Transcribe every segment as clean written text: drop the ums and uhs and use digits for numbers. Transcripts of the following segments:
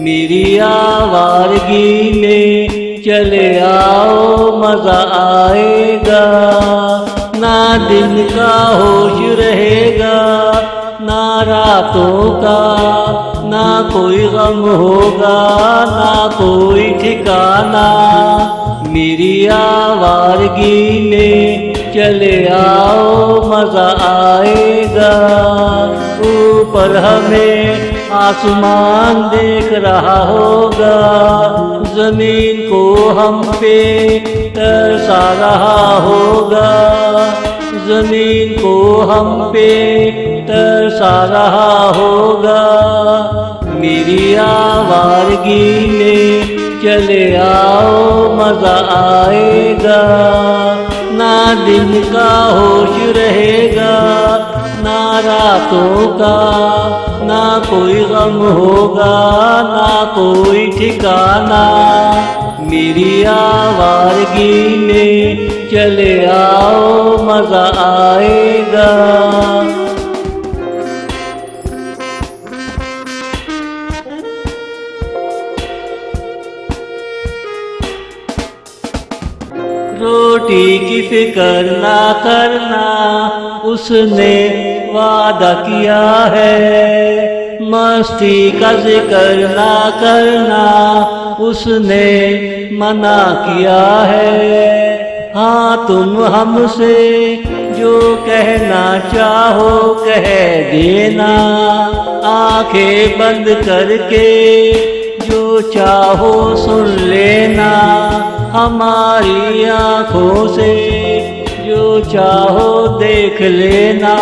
मेरी आवारगी में चले आओ मज़ा आएगा। ना दिन का होश रहेगा ना रातों का, ना कोई गम होगा ना कोई ठिकाना। मेरी आवारगी में चले आओ मज़ा आएगा। ऊपर हमें आसमान देख रहा होगा, ज़मीन को हम पे तरसा रहा होगा, ज़मीन को हम पे तरसा रहा होगा। मेरी आवारगी में चले आओ मज़ा आएगा। ना दिन का होश रहेगा ना रातों का, ना कोई गम होगा ना कोई ठिकाना। मेरी आवारगी में चले आओ मज़ा आएगा। रोटी की फिक्र ना करना उसने वादा किया है, मस्ती का जिक्र ना करना उसने मना किया है। हाँ तुम हमसे जो कहना चाहो कह देना, आंखें बंद करके जो चाहो सुन लेना। हमारी आँखों से जो चाहो देख लेना,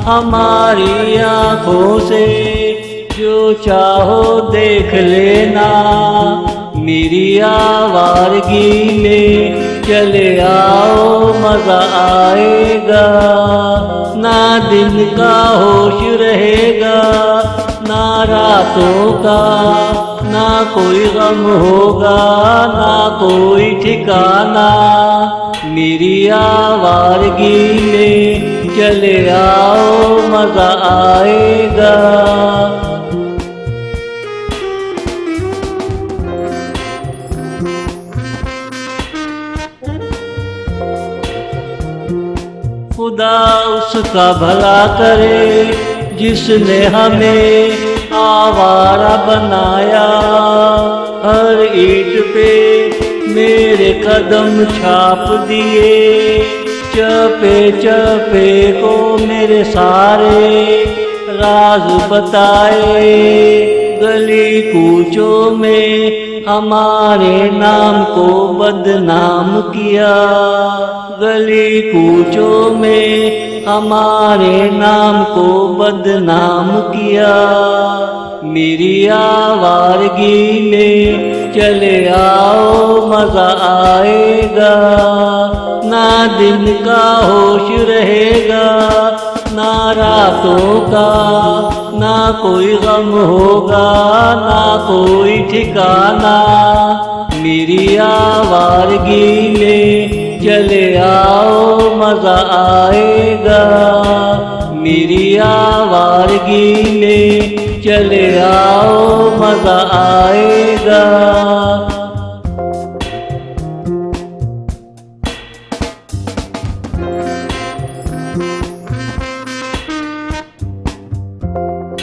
हमारी आँखों से जो चाहो देख लेना। मेरी आवारगी में चले आओ मज़ा आएगा। ना दिन का होश रहेगा ना रातों का, ना कोई गम होगा ना कोई ठिकाना। मेरी आवारगी में चले आओ मज़ा आएगा। खुदा उसका भला करे जिसने हमें आवारा बनाया। हर ईंट पे मेरे कदम छाप दिए, चपे चपे को मेरे सारे राज बताए। गली कूचों में हमारे नाम को बदनाम किया, गली कूचों में हमारे नाम को बदनाम किया। मेरी आवारगी में चले आओ मज़ा आएगा। ना दिन का होश रहेगा ना रातों का, ना कोई गम होगा ना कोई ठिकाना। मेरी आवारगी में चले आओ मज़ा आएगा। मेरी आवारगी में चले आओ मज़ा आएगा।